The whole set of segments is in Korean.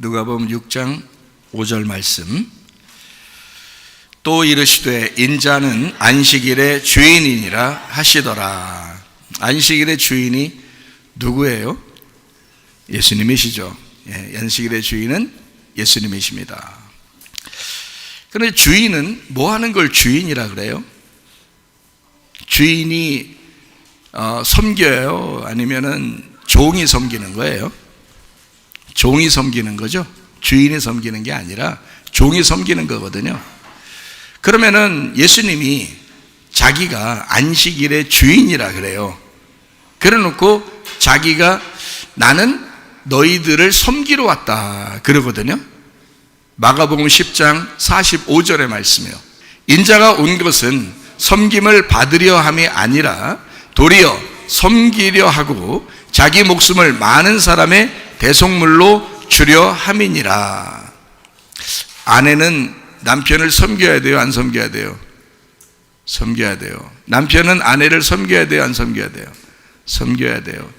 누가복음 6장 5절 말씀. 또 이르시되 인자는 안식일의 주인이니라 하시더라. 안식일의 주인이 누구예요? 예수님이시죠. 안식일의 주인은 예수님이십니다. 그런데 주인은 뭐 하는 걸 주인이라 그래요? 주인이 섬겨요? 아니면은 종이 섬기는 거예요? 종이 섬기는 거죠. 주인이 섬기는 게 아니라 종이 섬기는 거거든요. 그러면은 예수님이 자기가 안식일의 주인이라 그래요. 그래 놓고 자기가 나는 너희들을 섬기러 왔다 그러거든요. 마가복음 10장 45절의 말씀이요. 인자가 온 것은 섬김을 받으려 함이 아니라 도리어 섬기려 하고 자기 목숨을 많은 사람의 대속물로 주려 함이니라. 아내는 남편을 섬겨야 돼요? 안 섬겨야 돼요? 섬겨야 돼요. 남편은 아내를 섬겨야 돼요? 안 섬겨야 돼요? 섬겨야 돼요.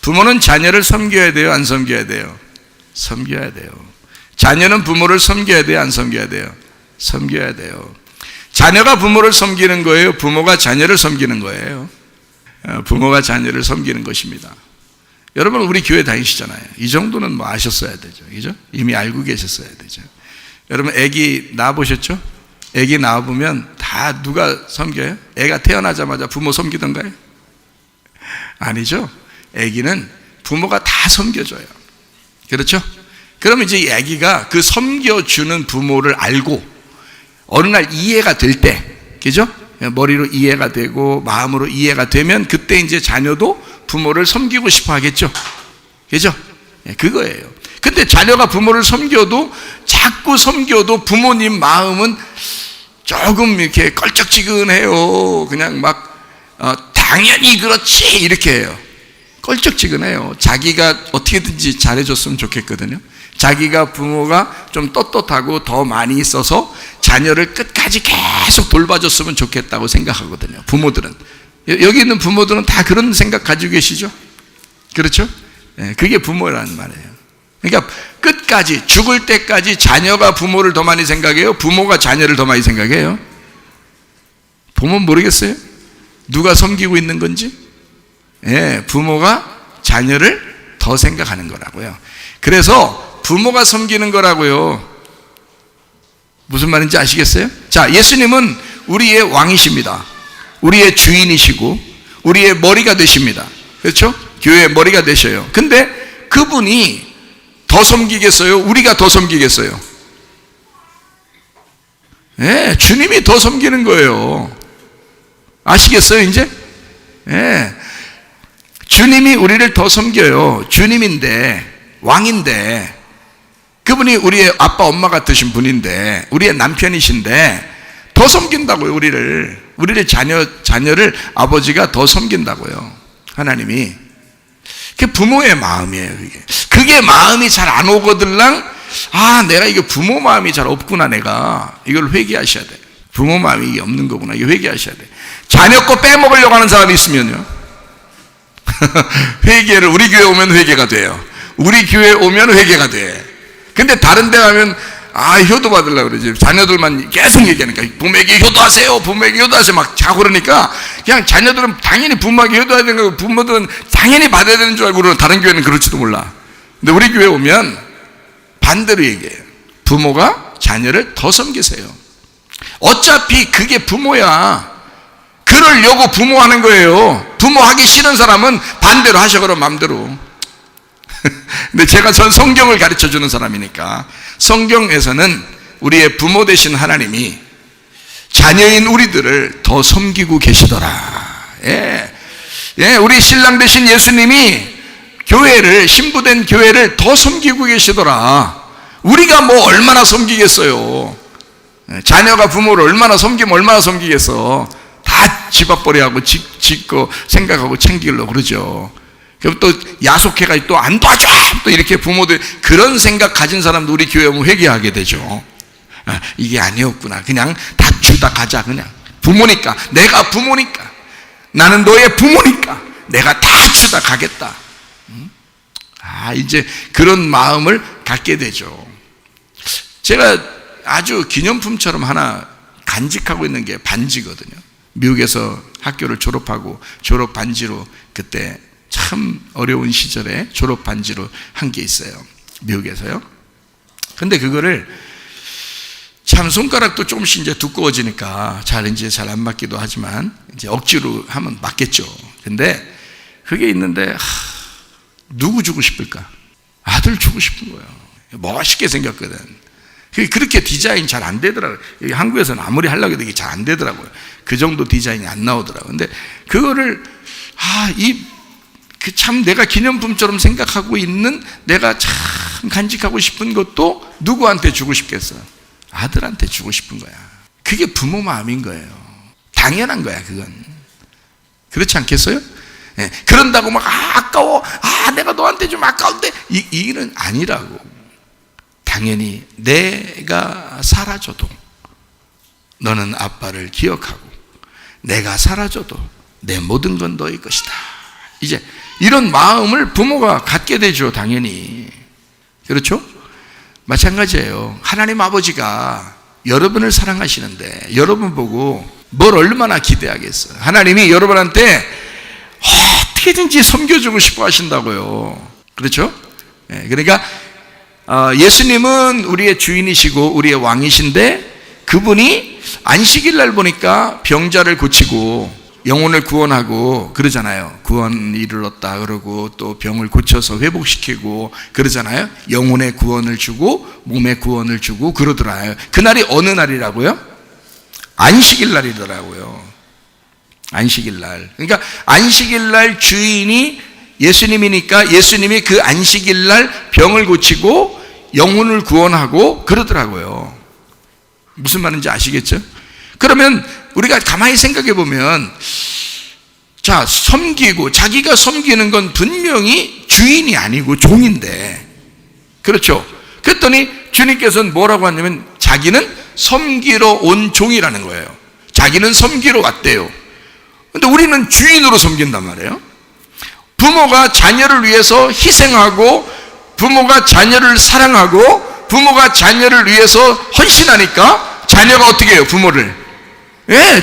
부모는 자녀를 섬겨야 돼요? 안 섬겨야 돼요? 섬겨야 돼요. 자녀는 부모를 섬겨야 돼요? 안 섬겨야 돼요? 섬겨야 돼요. 자녀가 부모를 섬기는 거예요? 부모가 자녀를 섬기는 거예요? 부모가 자녀를 섬기는 것입니다. 여러분 우리 교회 다니시잖아요. 이 정도는 뭐 아셨어야 되죠. 그죠? 이미 알고 계셨어야 되죠. 여러분 애기 낳아보셨죠? 애기 낳아보면 다 누가 섬겨요? 애가 태어나자마자 부모 섬기던가요? 아니죠. 애기는 부모가 다 섬겨줘요. 그렇죠? 그러면 이제 이 애기가 그 섬겨주는 부모를 알고 어느 날 이해가 될 때, 그죠? 머리로 이해가 되고 마음으로 이해가 되면 그때 이제 자녀도 부모를 섬기고 싶어 하겠죠. 그죠? 그거예요. 근데 자녀가 부모를 섬겨도 자꾸 섬겨도 부모님 마음은 조금 이렇게 껄쩍지근해요. 그냥 막 당연히 그렇지 이렇게 해요. 껄쩍지근해요. 자기가 어떻게든지 잘해줬으면 좋겠거든요. 자기가 부모가 좀 떳떳하고 더 많이 있어서 자녀를 끝까지 계속 돌봐줬으면 좋겠다고 생각하거든요. 부모들은. 여기 있는 부모들은 다 그런 생각 가지고 계시죠? 그렇죠? 그게 부모라는 말이에요. 그러니까 끝까지 죽을 때까지 자녀가 부모를 더 많이 생각해요? 부모가 자녀를 더 많이 생각해요? 부모는 모르겠어요? 누가 섬기고 있는 건지? 부모가 자녀를 더 생각하는 거라고요. 그래서 부모가 섬기는 거라고요. 무슨 말인지 아시겠어요? 자, 예수님은 우리의 왕이십니다. 우리의 주인이시고 우리의 머리가 되십니다. 그렇죠? 교회의 머리가 되셔요. 근데 그분이 더 섬기겠어요? 우리가 더 섬기겠어요? 주님이 더 섬기는 거예요. 아시겠어요 이제? 주님이 우리를 더 섬겨요. 주님인데, 왕인데, 그분이 우리의 아빠 엄마 같으신 분인데, 우리의 남편이신데 더 섬긴다고요. 우리를 자녀를 아버지가 더 섬긴다고요. 하나님이. 그게 부모의 마음이에요. 그게 마음이 잘 안 오거들랑 내가 이게 부모 마음이 잘 없구나. 내가 이걸 회개하셔야 돼. 부모 마음이 이게 없는 거구나. 이거 회개하셔야 돼. 자녀 거 빼먹으려고 하는 사람이 있으면요. 회개를 우리 교회 오면 회개가 돼요. 우리 교회 오면 회개가 돼. 근데 다른 데 가면 효도 받으려고 그러지. 자녀들만 계속 얘기하니까 부모에게 효도하세요. 부모에게 효도하세요. 막 자고 그러니까 그냥 자녀들은 당연히 부모에게 효도해야 되는 거고 부모들은 당연히 받아야 되는 줄 알고 다른 교회는 그럴지도 몰라. 근데 우리 교회 오면 반대로 얘기해요. 부모가 자녀를 더 섬기세요. 어차피 그게 부모야. 그러려고 부모하는 거예요. 부모하기 싫은 사람은 반대로 하셔. 그럼 마음대로. 근데 전 성경을 가르쳐 주는 사람이니까 성경에서는 우리의 부모 되신 하나님이 자녀인 우리들을 더 섬기고 계시더라. 우리 신랑 되신 예수님이 교회를, 신부된 교회를 더 섬기고 계시더라. 우리가 뭐 얼마나 섬기겠어요? 자녀가 부모를 얼마나 섬기면 얼마나 섬기겠어? 다 집앞벌이하고 짓고 생각하고 챙기려고 그러죠. 그럼 또 야속해가지고 또 안 도와줘! 또 이렇게 부모들 그런 생각 가진 사람도 우리 교회 오면 회개하게 되죠. 이게 아니었구나. 그냥 다주다 가자. 그냥 부모니까, 내가 부모니까, 나는 너의 부모니까 내가 다 주다 가겠다. 이제 그런 마음을 갖게 되죠. 제가 아주 기념품처럼 하나 간직하고 있는 게 반지거든요. 미국에서 학교를 졸업하고 졸업 반지로 그때 참 어려운 시절에 졸업 반지로 한 게 있어요. 미국에서요. 근데 그거를 참 손가락도 조금씩 이제 두꺼워지니까 잘 안 맞기도 하지만 이제 억지로 하면 맞겠죠. 근데 그게 있는데 누구 주고 싶을까? 아들 주고 싶은 거예요. 멋있게 생겼거든. 그렇게 디자인 잘 안 되더라고요. 한국에서는 아무리 하려고 해도 이게 잘 안 되더라고요. 그 정도 디자인이 안 나오더라고요. 근데 그거를 참 내가 기념품처럼 생각하고 있는 내가 참 간직하고 싶은 것도 누구한테 주고 싶겠어? 아들한테 주고 싶은 거야. 그게 부모 마음인 거예요. 당연한 거야, 그건. 그렇지 않겠어요? 네. 그런다고 막 아까워. 내가 너한테 좀 아까운데 이 일은 아니라고. 당연히 내가 사라져도 너는 아빠를 기억하고 내가 사라져도 내 모든 건 너의 것이다. 이제 이런 마음을 부모가 갖게 되죠. 당연히. 그렇죠? 마찬가지예요. 하나님 아버지가 여러분을 사랑하시는데 여러분 보고 뭘 얼마나 기대하겠어요. 하나님이 여러분한테 어떻게든지 섬겨주고 싶어 하신다고요. 그렇죠? 그러니까 예수님은 우리의 주인이시고 우리의 왕이신데 그분이 안식일 날 보니까 병자를 고치고 영혼을 구원하고 그러잖아요. 구원 이르렀다 그러고 또 병을 고쳐서 회복시키고 그러잖아요. 영혼의 구원을 주고 몸의 구원을 주고 그러더라요. 그날이 어느 날이라고요? 안식일 날이더라고요. 안식일 날. 그러니까 안식일 날 주인이 예수님이니까 예수님이 그 안식일 날 병을 고치고 영혼을 구원하고 그러더라고요. 무슨 말인지 아시겠죠? 그러면 우리가 가만히 생각해 보면 자, 섬기고 자기가 섬기는 건 분명히 주인이 아니고 종인데 그렇죠? 그랬더니 주님께서는 뭐라고 하냐면 자기는 섬기러 온 종이라는 거예요. 자기는 섬기러 왔대요. 근데 우리는 주인으로 섬긴단 말이에요. 부모가 자녀를 위해서 희생하고 부모가 자녀를 사랑하고 부모가 자녀를 위해서 헌신하니까 자녀가 어떻게 해요? 부모를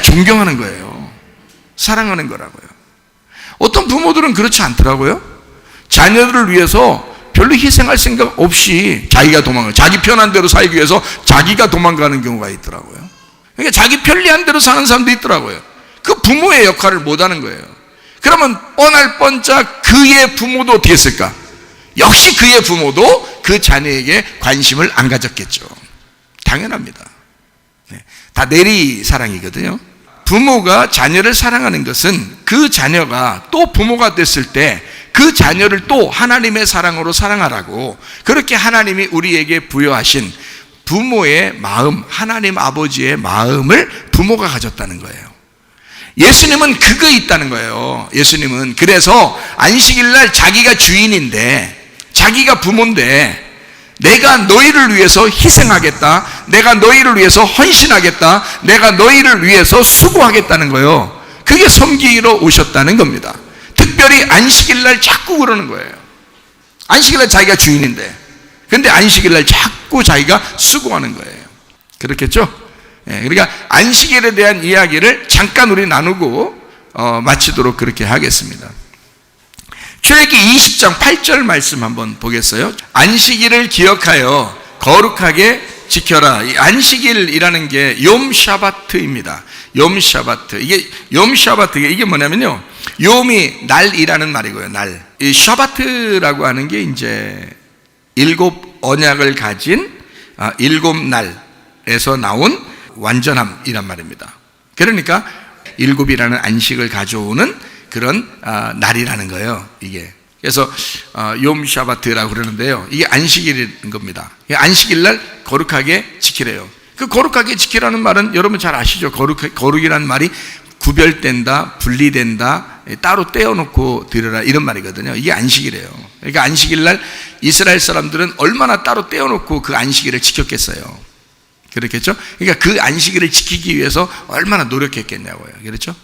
존경하는 거예요. 사랑하는 거라고요. 어떤 부모들은 그렇지 않더라고요. 자녀들을 위해서 별로 희생할 생각 없이 자기가 도망가요. 자기 편한 대로 살기 위해서 자기가 도망가는 경우가 있더라고요. 그러니까 자기 편리한 대로 사는 사람도 있더라고요. 그 부모의 역할을 못하는 거예요. 그러면 뻔할 뻔짝 그의 부모도 어떻게 했을까? 역시 그의 부모도 그 자녀에게 관심을 안 가졌겠죠. 당연합니다. 다 내리 사랑이거든요. 부모가 자녀를 사랑하는 것은 그 자녀가 또 부모가 됐을 때 그 자녀를 또 하나님의 사랑으로 사랑하라고 그렇게 하나님이 우리에게 부여하신 부모의 마음, 하나님 아버지의 마음을 부모가 가졌다는 거예요. 예수님은 그거 있다는 거예요. 예수님은 그래서 안식일 날 자기가 주인인데 자기가 부모인데 내가 너희를 위해서 희생하겠다. 내가 너희를 위해서 헌신하겠다. 내가 너희를 위해서 수고하겠다는 거예요. 그게 섬기러 오셨다는 겁니다. 특별히 안식일 날 자꾸 그러는 거예요. 안식일 날 자기가 주인인데 근데 안식일 날 자꾸 자기가 수고하는 거예요. 그렇겠죠? 그러니까 안식일에 대한 이야기를 잠깐 우리 나누고 마치도록 그렇게 하겠습니다. 출애굽기 20장 8절 말씀 한번 보겠어요. 안식일을 기억하여 거룩하게 지켜라. 이 안식일이라는 게 욤 샤바트입니다. 욤 샤바트. 이게 욤 샤바트 이게 뭐냐면요. 욤이 날이라는 말이고요. 날. 이 샤바트라고 하는 게 이제 7 언약을 가진 7 날에서 나온 완전함이란 말입니다. 그러니까 7이라는 안식을 가져오는 그런 날이라는 거예요. 이게 그래서 욤 샤바트라고 그러는데요. 이게 안식일인 겁니다. 안식일 날 거룩하게 지키래요. 그 거룩하게 지키라는 말은 여러분 잘 아시죠? 거룩이라는 말이 구별된다, 분리된다, 따로 떼어놓고 드려라 이런 말이거든요. 이게 안식이래요. 그러니까 안식일 날 이스라엘 사람들은 얼마나 따로 떼어놓고 그 안식일을 지켰겠어요. 그렇겠죠? 그러니까 그 안식일을 지키기 위해서 얼마나 노력했겠냐고요. 그렇죠?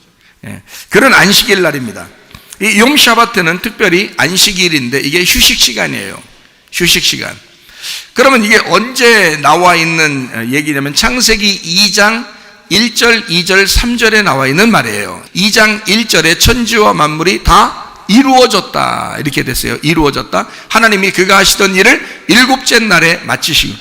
그런 안식일 날입니다. 이 욤 샤바트는 특별히 안식일인데 이게 휴식 시간이에요. 휴식 시간. 그러면 이게 언제 나와 있는 얘기냐면 창세기 2장 1절, 2절, 3절에 나와 있는 말이에요. 2장 1절에 천지와 만물이 다 이루어졌다 이렇게 됐어요. 이루어졌다. 하나님이 그가 하시던 일을 일곱째 날에 마치시고,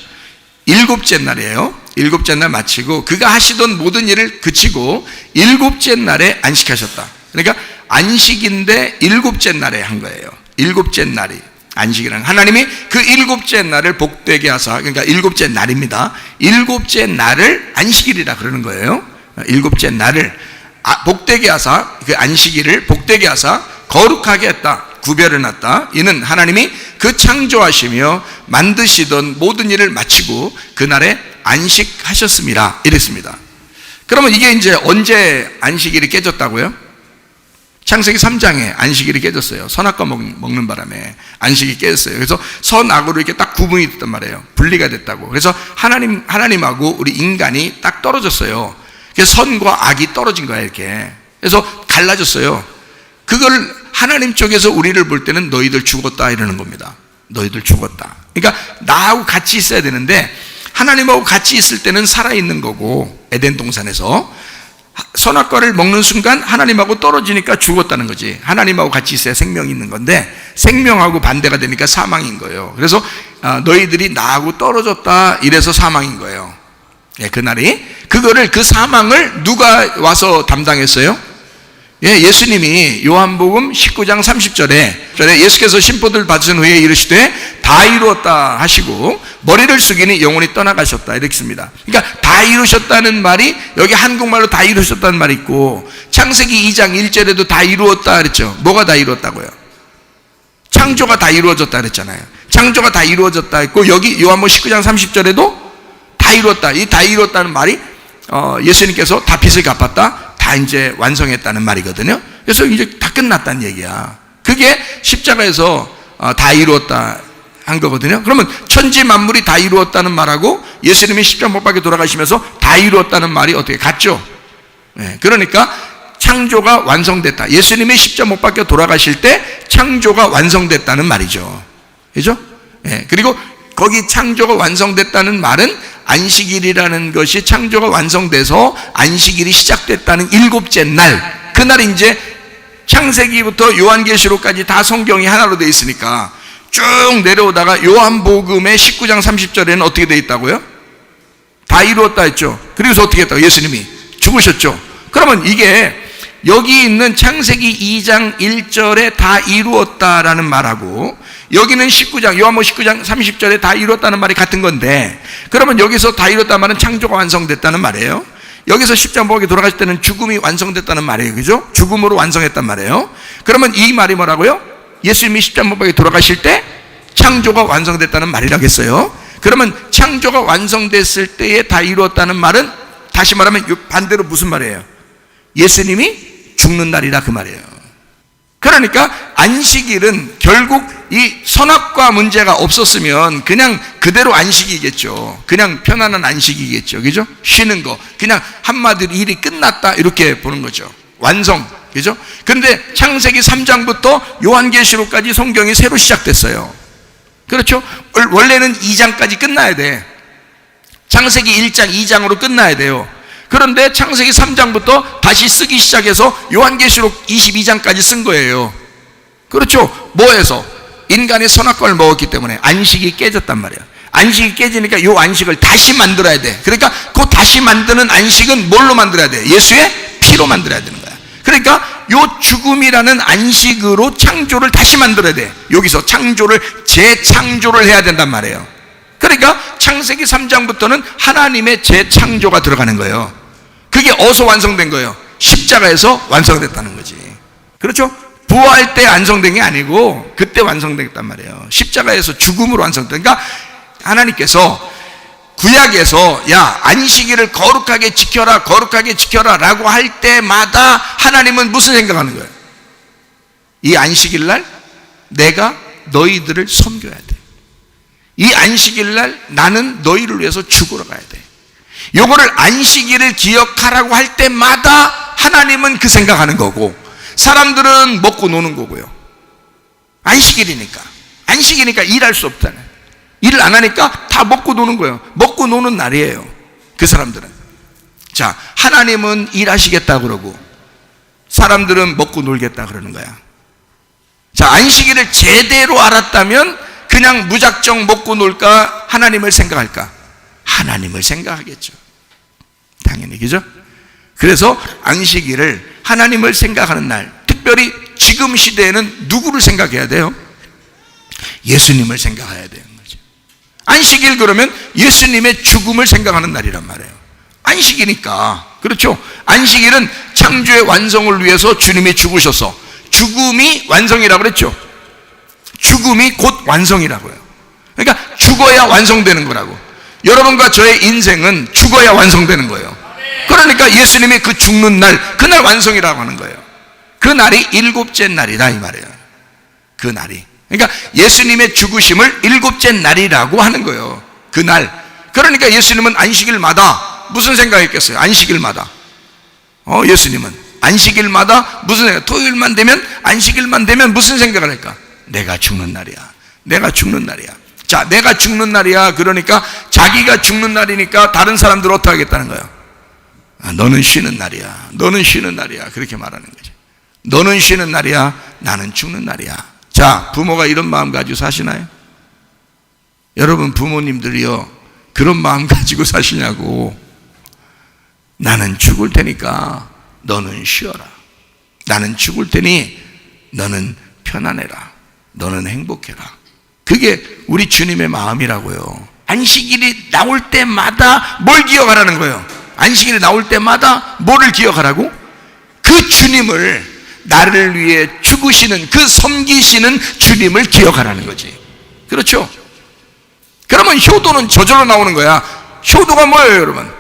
일곱째 날이에요. 일곱째 날 마치고 그가 하시던 모든 일을 그치고 일곱째 날에 안식하셨다. 그러니까 안식인데 일곱째 날에 한 거예요. 일곱째 날이 안식이라는, 하나님이 그 일곱째 날을 복되게 하사, 그러니까 일곱째 날입니다. 일곱째 날을 안식일이라 그러는 거예요. 일곱째 날을 복되게 하사, 그 안식일을 복되게 하사 거룩하게 했다, 구별해 놨다. 이는 하나님이 그 창조하시며 만드시던 모든 일을 마치고 그날에 안식하셨습니다 이랬습니다. 그러면 이게 이제 언제 안식일이 깨졌다고요? 창세기 3장에 안식일이 깨졌어요. 선악과 먹는 바람에 안식이 깨졌어요. 그래서 선악으로 이렇게 딱 구분이 됐단 말이에요. 분리가 됐다고. 그래서 하나님하고 우리 인간이 딱 떨어졌어요. 그래서 선과 악이 떨어진 거야 이렇게. 그래서 갈라졌어요. 그걸 하나님 쪽에서 우리를 볼 때는 너희들 죽었다 이러는 겁니다. 너희들 죽었다. 그러니까 나하고 같이 있어야 되는데 하나님하고 같이 있을 때는 살아있는 거고, 에덴 동산에서 선악과를 먹는 순간 하나님하고 떨어지니까 죽었다는 거지. 하나님하고 같이 있어야 생명이 있는 건데 생명하고 반대가 되니까 사망인 거예요. 그래서 너희들이 나하고 떨어졌다 이래서 사망인 거예요. 그날이. 그 사망을 누가 와서 담당했어요? 예수님이 요한복음 19장 30절에 예수께서 심포들 받으신 후에 이르시되 다 이루었다 하시고 머리를 숙이니 영혼이 떠나가셨다 이렇게 씁니다. 그러니까 다 이루셨다는 말이 여기 한국말로 다 이루셨다는 말이 있고, 창세기 2장 1절에도 다 이루었다 그랬죠. 뭐가 다 이루었다고요? 창조가 다 이루어졌다 그랬잖아요. 창조가 다 이루어졌다 했고, 여기 요한복음 19장 30절에도 다 이루었다. 이 다 이루었다는 말이 예수님께서 다 빚을 갚았다, 다 이제 완성했다는 말이거든요. 그래서 이제 다 끝났다는 얘기야. 그게 십자가에서 다 이루었다 한 거거든요. 그러면 천지 만물이 다 이루었다는 말하고 예수님이 십자가 못 박혀 돌아가시면서 다 이루었다는 말이 어떻게 같죠? 그러니까 창조가 완성됐다. 예수님이 십자가 못 박혀 돌아가실 때 창조가 완성됐다는 말이죠. 그죠? 그리고 거기 창조가 완성됐다는 말은 안식일이라는 것이 창조가 완성돼서 안식일이 시작됐다는 일곱째 날, 그날 이제 창세기부터 요한계시록까지 다 성경이 하나로 되어 있으니까 쭉 내려오다가 요한복음의 19장 30절에는 어떻게 되어 있다고요? 다 이루었다 했죠. 그래서 어떻게 했다고? 예수님이 죽으셨죠. 그러면 이게 여기 있는 창세기 2장 1절에 다 이루었다라는 말하고 여기는 19장, 요한복음 19장 30절에 다 이루었다는 말이 같은 건데, 그러면 여기서 다 이루었다는 말은 창조가 완성됐다는 말이에요. 여기서 십자가 못 박혀 돌아가실 때는 죽음이 완성됐다는 말이에요. 그죠? 죽음으로 완성했단 말이에요. 그러면 이 말이 뭐라고요? 예수님이 십자가 못 박혀 돌아가실 때 창조가 완성됐다는 말이라겠어요. 그러면 창조가 완성됐을 때에 다 이루었다는 말은 다시 말하면 반대로 무슨 말이에요? 예수님이 죽는 날이라 그 말이에요. 그러니까 안식일은 결국 이 선악과 문제가 없었으면 그냥 그대로 안식이겠죠. 그냥 편안한 안식이겠죠. 그죠? 쉬는 거. 그냥 한마디로 일이 끝났다 이렇게 보는 거죠. 완성. 그죠? 그런데 창세기 3장부터 요한계시록까지 성경이 새로 시작됐어요. 그렇죠? 원래는 2장까지 끝나야 돼. 창세기 1장, 2장으로 끝나야 돼요. 그런데 창세기 3장부터 다시 쓰기 시작해서 요한계시록 22장까지 쓴 거예요. 그렇죠? 뭐해서? 인간의 선악과를 먹었기 때문에 안식이 깨졌단 말이에요. 안식이 깨지니까 이 안식을 다시 만들어야 돼. 그러니까 그 다시 만드는 안식은 뭘로 만들어야 돼? 예수의 피로 만들어야 되는 거야. 그러니까 이 죽음이라는 안식으로 창조를 다시 만들어야 돼. 여기서 창조를 재창조를 해야 된단 말이에요. 그러니까 창세기 3장부터는 하나님의 재창조가 들어가는 거예요. 그게 어디서 완성된 거예요? 십자가에서 완성됐다는 거지. 그렇죠? 부활 때 완성된 게 아니고 그때 완성됐단 말이에요. 십자가에서 죽음으로 완성된. 그러니까 하나님께서 구약에서 야 안식일을 거룩하게 지켜라 거룩하게 지켜라 라고 할 때마다 하나님은 무슨 생각하는 거예요? 이 안식일 날 내가 너희들을 섬겨야 돼. 이 안식일 날 나는 너희를 위해서 죽으러 가야 돼. 요거를 안식일을 기억하라고 할 때마다 하나님은 그 생각하는 거고, 사람들은 먹고 노는 거고요. 안식일이니까 일할 수 없잖아요. 일을 안 하니까 다 먹고 노는 거예요. 먹고 노는 날이에요, 그 사람들은. 자, 하나님은 일하시겠다 그러고 사람들은 먹고 놀겠다 그러는 거야. 자, 안식일을 제대로 알았다면 그냥 무작정 먹고 놀까? 하나님을 생각할까? 하나님을 생각하겠죠, 당연히. 그죠? 그래서 안식일을 하나님을 생각하는 날, 특별히 지금 시대에는 누구를 생각해야 돼요? 예수님을 생각해야 되는 거죠. 안식일 그러면 예수님의 죽음을 생각하는 날이란 말이에요. 안식이니까. 그렇죠? 안식일은 창조의 완성을 위해서 주님이 죽으셔서, 죽음이 완성이라고 그랬죠. 죽음이 곧 완성이라고요. 그러니까 죽어야 완성되는 거라고. 여러분과 저의 인생은 죽어야 완성되는 거예요. 그러니까 예수님이 그 죽는 날, 그날 완성이라고 하는 거예요. 그 날이 일곱째 날이다 이 말이에요. 그 날이. 그러니까 예수님의 죽으심을 일곱째 날이라고 하는 거예요, 그 날. 그러니까 예수님은 안식일마다 무슨 생각했겠어요? 안식일마다. 예수님은 안식일마다 무슨 생각? 토요일만 되면, 안식일만 되면 무슨 생각을 할까? 내가 죽는 날이야. 내가 죽는 날이야. 자, 내가 죽는 날이야. 그러니까 자기가 죽는 날이니까 다른 사람들 어떻게 하겠다는 거예요? 너는 쉬는 날이야. 너는 쉬는 날이야. 그렇게 말하는 거죠. 너는 쉬는 날이야. 나는 죽는 날이야. 자, 부모가 이런 마음 가지고 사시나요? 여러분 부모님들이요, 그런 마음 가지고 사시냐고. 나는 죽을 테니까 너는 쉬어라. 나는 죽을 테니 너는 편안해라. 너는 행복해라. 그게 우리 주님의 마음이라고요. 안식일이 나올 때마다 뭘 기억하라는 거예요? 안식일이 나올 때마다 뭐를 기억하라고? 그 주님을, 나를 위해 죽으시는, 그 섬기시는 주님을 기억하라는 거지. 그렇죠? 그러면 효도는 저절로 나오는 거야. 효도가 뭐예요, 여러분?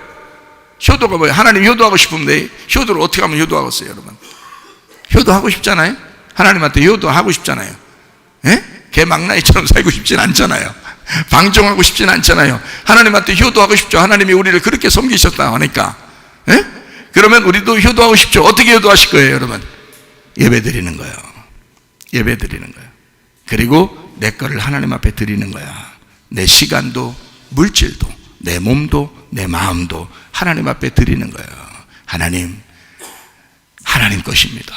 효도가 뭐예요? 하나님 효도하고 싶은데 효도를 어떻게 하면 효도하겠어요, 여러분? 효도하고 싶잖아요? 하나님한테 효도하고 싶잖아요. 예? 개 막나이처럼 살고 싶진 않잖아요. 방종하고 싶진 않잖아요. 하나님한테 효도하고 싶죠. 하나님이 우리를 그렇게 섬기셨다 하니까. 예? 그러면 우리도 효도하고 싶죠. 어떻게 효도하실 거예요, 여러분? 예배 드리는 거예요. 예배 드리는 거예요. 그리고 내 거를 하나님 앞에 드리는 거야. 내 시간도, 물질도, 내 몸도, 내 마음도 하나님 앞에 드리는 거예요. 하나님 것입니다.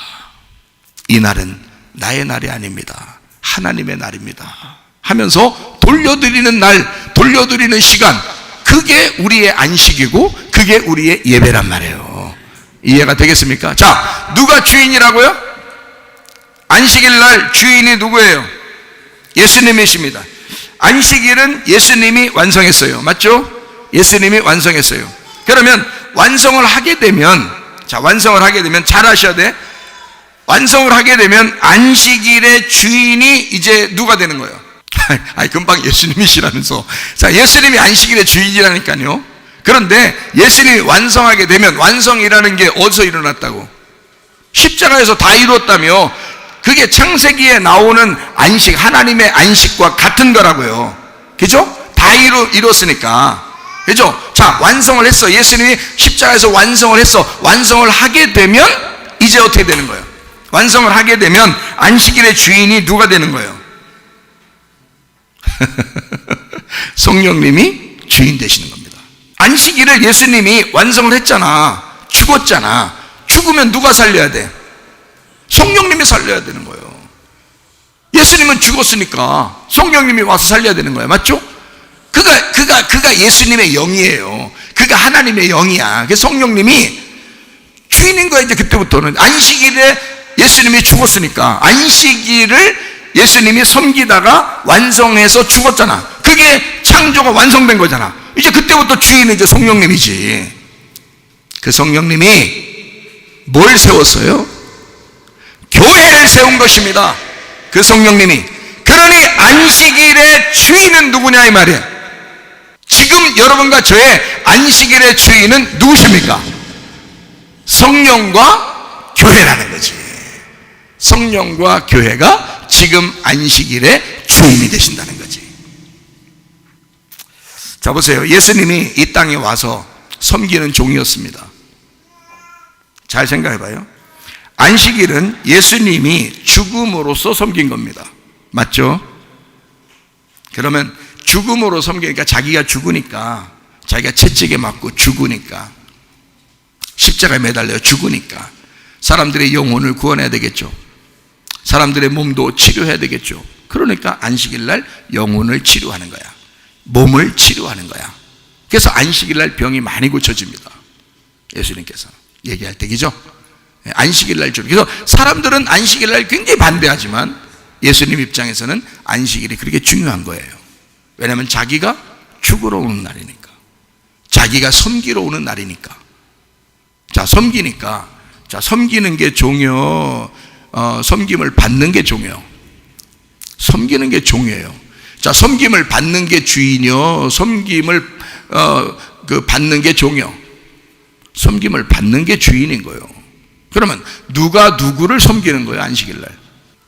이 날은 나의 날이 아닙니다. 하나님의 날입니다 하면서 돌려드리는 날, 돌려드리는 시간, 그게 우리의 안식이고 그게 우리의 예배란 말이에요. 이해가 되겠습니까? 자, 누가 주인이라고요? 안식일 날 주인이 누구예요? 예수님이십니다. 안식일은 예수님이 완성했어요. 맞죠? 예수님이 완성했어요. 그러면 완성을 하게 되면, 자, 완성을 하게 되면 잘 아셔야 돼. 완성을 하게 되면 안식일의 주인이 이제 누가 되는 거예요? 금방 예수님이시라면서. 자, 예수님이 안식일의 주인이라니까요. 그런데 예수님이 완성하게 되면, 완성이라는 게 어디서 일어났다고? 십자가에서 다 이루었다며. 그게 창세기에 나오는 안식, 하나님의 안식과 같은 거라고요. 그죠? 다 이뤘으니까. 그죠? 자, 완성을 했어. 예수님이 십자가에서 완성을 했어. 완성을 하게 되면 이제 어떻게 되는 거예요? 완성을 하게 되면 안식일의 주인이 누가 되는 거예요? 성령님이 주인 되시는 겁니다. 안식일을 예수님이 완성을 했잖아. 죽었잖아. 죽으면 누가 살려야 돼? 성령님이 살려야 되는 거예요. 예수님은 죽었으니까 성령님이 와서 살려야 되는 거예요. 맞죠? 그가 예수님의 영이에요. 그가 하나님의 영이야. 그 성령님이 주인인 거야. 이제 그때부터는 안식일에 예수님이 죽었으니까 안식일을 예수님이 섬기다가 완성해서 죽었잖아. 그게 창조가 완성된 거잖아. 이제 그때부터 주인은 이제 성령님이지. 그 성령님이 뭘 세웠어요? 교회를 세운 것입니다. 그 성령님이. 그러니 안식일의 주인은 누구냐 이 말이에요. 지금 여러분과 저의 안식일의 주인은 누구십니까? 성령과 교회라는 거지. 성령과 교회가 지금 안식일의 주인이 되신다는 거지. 자, 보세요. 예수님이 이 땅에 와서 섬기는 종이었습니다. 잘 생각해 봐요. 안식일은 예수님이 죽음으로써 섬긴 겁니다. 맞죠? 그러면 죽음으로 섬기니까 자기가 죽으니까, 자기가 채찍에 맞고 죽으니까, 십자가에 매달려 죽으니까 사람들의 영혼을 구원해야 되겠죠. 사람들의 몸도 치료해야 되겠죠. 그러니까 안식일 날 영혼을 치료하는 거야. 몸을 치료하는 거야. 그래서 안식일 날 병이 많이 고쳐집니다. 예수님께서 얘기할 때기죠. 안식일 날 좀. 그래서 사람들은 안식일 날 굉장히 반대하지만 예수님 입장에서는 안식일이 그렇게 중요한 거예요. 왜냐하면 자기가 죽으러 오는 날이니까, 자기가 섬기러 오는 날이니까. 자, 섬기니까, 자, 섬기는 게 종요, 섬김을 받는 게 종요. 섬기는 게 종이에요. 자, 섬김을 받는 게 주인이요, 섬김을 받는 게 종이요. 섬김을 받는 게 주인인 거예요. 그러면 누가 누구를 섬기는 거예요? 안식일 날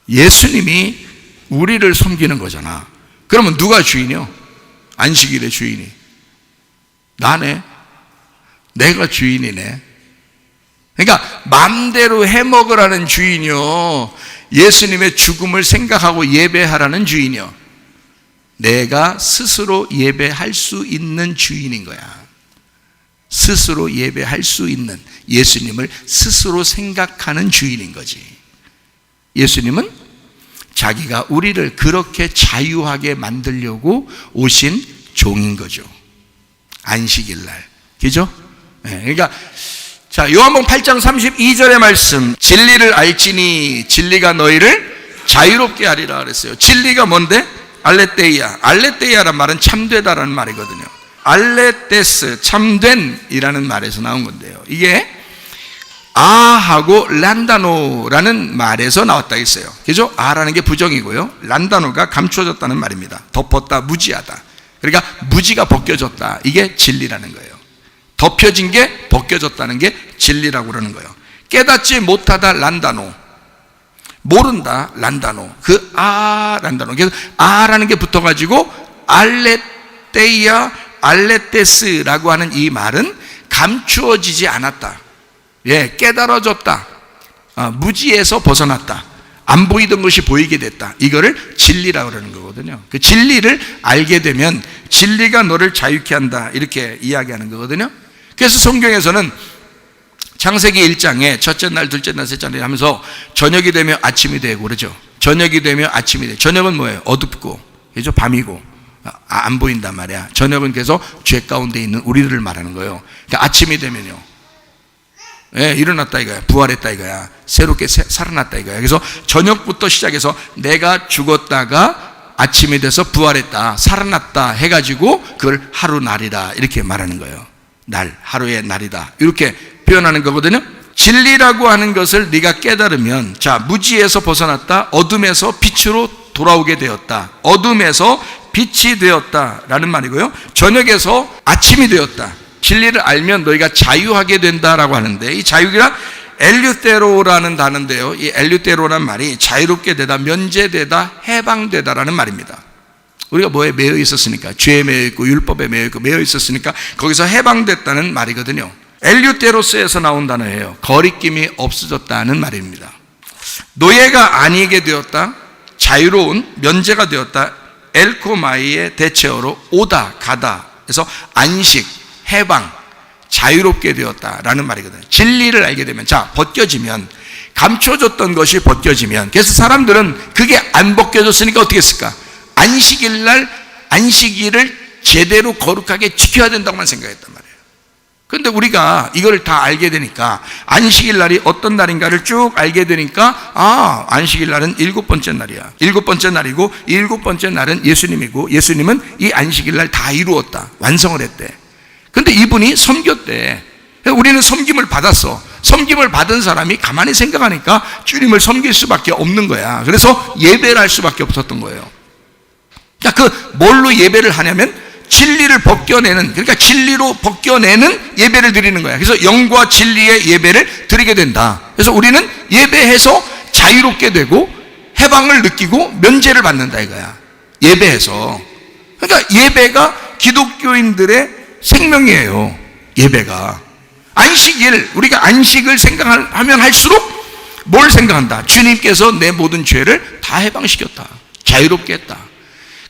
예수님이 우리를 섬기는 거잖아. 그러면 누가 주인이요? 안식일의 주인이 나네. 내가 주인이네. 그러니까 마음대로 해먹으라는 주인이요, 예수님의 죽음을 생각하고 예배하라는 주인이요, 내가 스스로 예배할 수 있는 주인인 거야. 스스로 예배할 수 있는, 예수님을 스스로 생각하는 주인인 거지. 예수님은 자기가 우리를 그렇게 자유하게 만들려고 오신 종인 거죠. 안식일 날. 그죠? 네, 그러니까 자, 요한복음 8장 32절의 말씀, 진리를 알지니 진리가 너희를 자유롭게 하리라 그랬어요. 진리가 뭔데? 알레테이아. 알레테이아란 말은 참되다라는 말이거든요. 알레테스, 참된이라는 말에서 나온 건데요, 이게 아하고 란다노라는 말에서 나왔다 했어요. 그죠? 아라는 게 부정이고요, 란다노가 감춰졌다는 말입니다. 덮었다, 무지하다. 그러니까 무지가 벗겨졌다, 이게 진리라는 거예요. 덮여진 게 벗겨졌다는 게 진리라고 그러는 거예요. 깨닫지 못하다, 란다노. 모른다, 란다노. 그 란다노. 그래서 아라는 게 붙어가지고 알레테이아, 알레테스라고 하는 이 말은 감추어지지 않았다, 예, 깨달아졌다, 무지에서 벗어났다, 안 보이던 것이 보이게 됐다. 이거를 진리라고 그러는 거거든요. 그 진리를 알게 되면 진리가 너를 자유케 한다, 이렇게 이야기하는 거거든요. 그래서 성경에서는 창세기 1장에 첫째 날, 둘째 날, 셋째 날 하면서 저녁이 되면 아침이 되고 그러죠. 저녁이 되면 아침이 돼. 저녁은 뭐예요? 어둡고, 그죠? 밤이고, 안 보인단 말이야. 저녁은 계속 죄 가운데 있는 우리들을 말하는 거예요. 그러니까 아침이 되면요, 예, 일어났다 이거야. 부활했다 이거야. 새롭게 살아났다 이거야. 그래서 저녁부터 시작해서 내가 죽었다가 아침이 돼서 부활했다, 살아났다 해가지고 그걸 하루 날이다, 이렇게 말하는 거예요. 날, 하루의 날이다, 이렇게 표현하는 거거든요. 진리라고 하는 것을 네가 깨달으면, 자, 무지에서 벗어났다, 어둠에서 빛으로 돌아오게 되었다, 어둠에서 빛이 되었다라는 말이고요, 저녁에서 아침이 되었다. 진리를 알면 너희가 자유하게 된다라고 하는데, 이 자유가 엘류테로라는 단어인데요, 이 엘류테로라는 말이 자유롭게 되다, 면제되다, 해방되다라는 말입니다. 우리가 뭐에 매여 있었으니까, 죄에 매여 있고 율법에 매여 있고 매여 있었으니까 거기서 해방됐다는 말이거든요. 엘류테로스에서 나온 단어예요. 거리낌이 없어졌다는 말입니다. 노예가 아니게 되었다, 자유로운, 면제가 되었다, 엘코마이의 대체어로 오다, 가다, 그래서 안식, 해방, 자유롭게 되었다라는 말이거든요. 진리를 알게 되면, 자, 벗겨지면, 감춰졌던 것이 벗겨지면, 그래서 사람들은 그게 안 벗겨졌으니까 어떻게 했을까? 안식일 날 안식일을 제대로 거룩하게 지켜야 된다고만 생각했단 말이에요. 그런데 우리가 이걸 다 알게 되니까, 안식일 날이 어떤 날인가를 쭉 알게 되니까, 안식일 날은 7번째 날이야. 7번째 날이고, 이 7번째 날은 예수님이고, 예수님은 이 안식일 날 다 이루었다, 완성을 했대. 근데 이분이 섬겼대. 우리는 섬김을 받았어. 섬김을 받은 사람이 가만히 생각하니까 주님을 섬길 수밖에 없는 거야. 그래서 예배를 할 수밖에 없었던 거예요. 그러니까 그 뭘로 예배를 하냐면 진리를 벗겨내는, 그러니까 진리로 벗겨내는 예배를 드리는 거야. 그래서 영과 진리의 예배를 드리게 된다. 그래서 우리는 예배해서 자유롭게 되고 해방을 느끼고 면제를 받는다 이거야, 예배해서. 그러니까 예배가 기독교인들의 생명이에요. 예배가. 안식일, 우리가 안식을 생각하면 할수록 뭘 생각한다? 주님께서 내 모든 죄를 다 해방시켰다, 자유롭게 했다.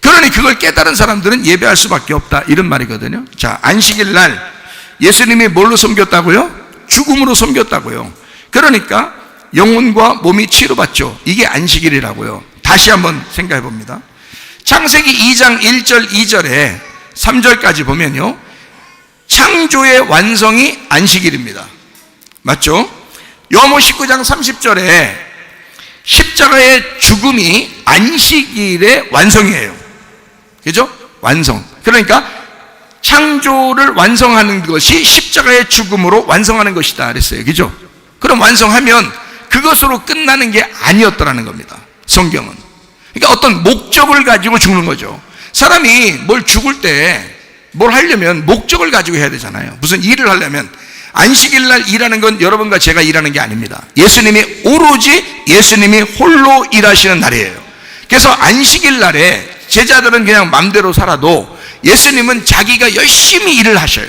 그러니 그걸 깨달은 사람들은 예배할 수밖에 없다, 이런 말이거든요. 자, 안식일 날 예수님이 뭘로 섬겼다고요? 죽음으로 섬겼다고요. 그러니까 영혼과 몸이 치료받죠. 이게 안식일이라고요. 다시 한번 생각해 봅니다. 창세기 2장 1절 2절에 3절까지 보면요, 창조의 완성이 안식일입니다. 맞죠? 요한복음 19장 30절에 십자가의 죽음이 안식일의 완성이에요. 그죠? 완성. 그러니까 창조를 완성하는 것이 십자가의 죽음으로 완성하는 것이다 그랬어요. 그죠? 그럼 완성하면 그것으로 끝나는 게 아니었더라는 겁니다, 성경은. 그러니까 어떤 목적을 가지고 죽는 거죠. 사람이 뭘 죽을 때 뭘 하려면 목적을 가지고 해야 되잖아요. 무슨 일을 하려면. 안식일 날 일하는 건 여러분과 제가 일하는 게 아닙니다. 예수님이 오로지 예수님이 홀로 일하시는 날이에요. 그래서 안식일 날에 제자들은 그냥 맘대로 살아도 예수님은 자기가 열심히 일을 하셔요.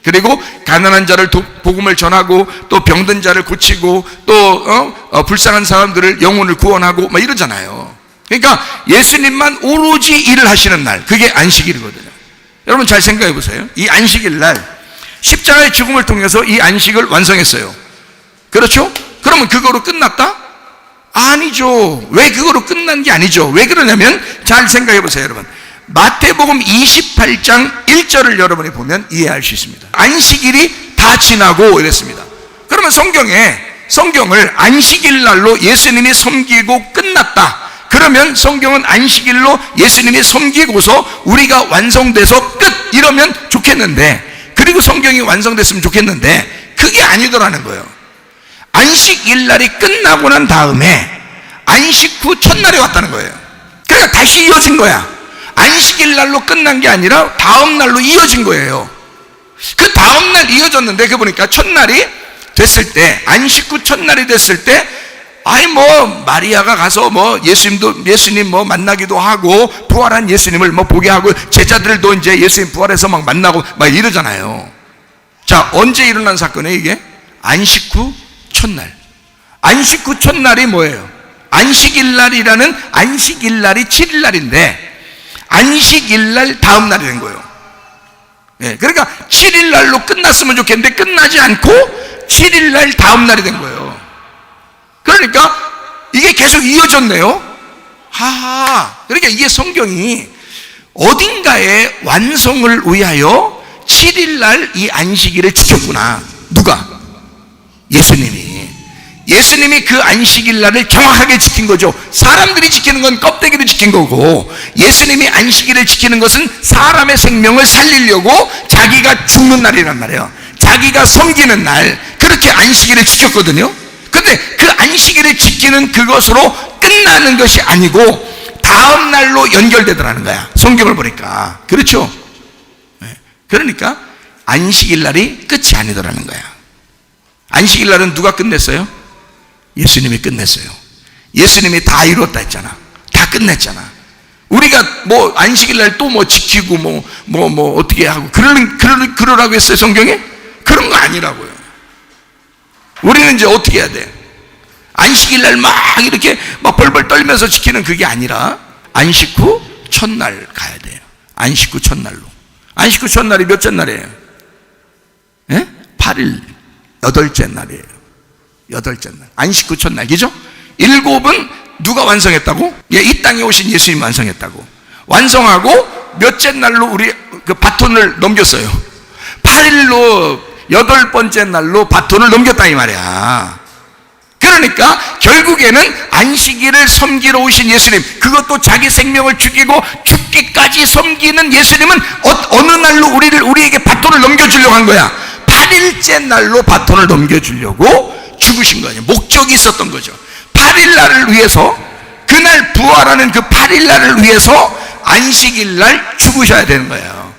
그리고 가난한 자를 복음을 전하고, 또 병든 자를 고치고, 또 불쌍한 사람들을 영혼을 구원하고 막 이러잖아요. 그러니까 예수님만 오로지 일을 하시는 날, 그게 안식일이거든요. 여러분 잘 생각해 보세요. 이 안식일 날 십자가의 죽음을 통해서 이 안식을 완성했어요. 그렇죠? 그러면 그거로 끝났다? 아니죠. 왜 그거로 끝난 게 아니죠? 왜 그러냐면 잘 생각해 보세요, 여러분. 마태복음 28장 1절을 여러분이 보면 이해할 수 있습니다. 안식일이 다 지나고 이랬습니다. 그러면 성경을 안식일 날로 예수님이 섬기고 끝났다, 그러면 성경은 안식일로 예수님이 섬기고서 우리가 완성돼서 끝, 이러면 좋겠는데, 그리고 성경이 완성됐으면 좋겠는데 그게 아니더라는 거예요. 안식일 날이 끝나고 난 다음에 안식 후 첫날이 왔다는 거예요. 그러니까 다시 이어진 거야. 안식일 날로 끝난 게 아니라 다음 날로 이어진 거예요. 그 다음 날 이어졌는데, 그 보니까 첫날이 됐을 때, 안식 후 첫날이 됐을 때, 마리아가 가서 예수님 만나기도 하고, 부활한 예수님을 보게 하고, 제자들도 이제 예수님 부활해서 막 만나고 막 이러잖아요. 자, 언제 일어난 사건이에요, 이게? 안식 후 첫날. 안식 후 첫날이 뭐예요? 안식일날이라는, 안식일날이 7일날인데 안식일날 다음 날이 된 거예요. 예, 그러니까 7일날로 끝났으면 좋겠는데 끝나지 않고 7일날 다음 날이 된 거예요. 그러니까 이게 계속 이어졌네요. 그러니까 이게 성경이 어딘가에 완성을 위하여 7일날 이 안식일을 지켰구나. 누가? 예수님이 그 안식일날을 정확하게 지킨 거죠. 사람들이 지키는 건 껍데기를 지킨 거고, 예수님이 안식일을 지키는 것은 사람의 생명을 살리려고 자기가 죽는 날이란 말이에요. 자기가 섬기는 날, 그렇게 안식일을 지켰거든요. 근데 그 안식일을 지키는 그것으로 끝나는 것이 아니고 다음 날로 연결되더라는 거야, 성경을 보니까. 그렇죠? 그러니까 안식일 날이 끝이 아니더라는 거야. 안식일 날은 누가 끝냈어요? 예수님이 끝냈어요. 예수님이 다 이뤘다 했잖아. 다 끝냈잖아. 우리가 안식일 날 또 지키고 어떻게 하고 그러라고 했어요, 성경에? 그런 거 아니라고요. 우리는 이제 어떻게 해야 돼? 안식일 날 이렇게 벌벌 떨면서 지키는 그게 아니라 안식 후 첫날 가야 돼요. 안식 후 첫날로. 안식 후 첫날이 몇째 날이에요? 8일, 8째 날이에요. 8째 날. 안식 후 첫날, 그죠? 7은 누가 완성했다고? 이 땅에 오신 예수님 완성했다고. 완성하고 몇째 날로 우리 그 바톤을 넘겼어요. 8일로 8번째 날로 바톤을 넘겼다 이 말이야. 그러니까 결국에는 안식일을 섬기러 오신 예수님, 그것도 자기 생명을 죽이고 죽기까지 섬기는 예수님은 어느 날로 우리에게 바톤을 넘겨주려고 한 거야? 8일째 날로 바톤을 넘겨주려고 죽으신 거예요. 목적이 있었던 거죠. 8일날을 위해서, 그날 부활하는 그 8일날을 위해서 안식일날 죽으셔야 되는 거예요.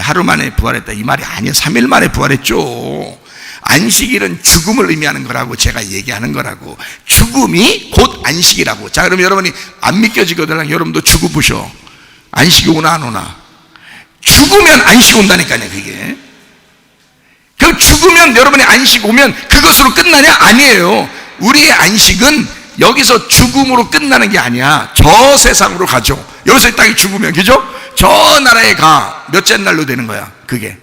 하루 만에 부활했다 이 말이 아니에요. 3일 만에 부활했죠. 안식일은 죽음을 의미하는 거라고 제가 얘기하는 거라고. 죽음이 곧 안식이라고. 자, 그럼 여러분이 안 믿겨지거든. 여러분도 죽어 보셔. 안식이 오나 안 오나? 죽으면 안식 온다니까요, 그게. 그럼 죽으면, 여러분이 안식 오면 그것으로 끝나냐? 아니에요. 우리의 안식은 여기서 죽음으로 끝나는 게 아니야. 저 세상으로 가죠. 여기서 이 땅에 죽으면, 그죠? 저 나라에 가. 몇째 날로 되는 거야, 그게?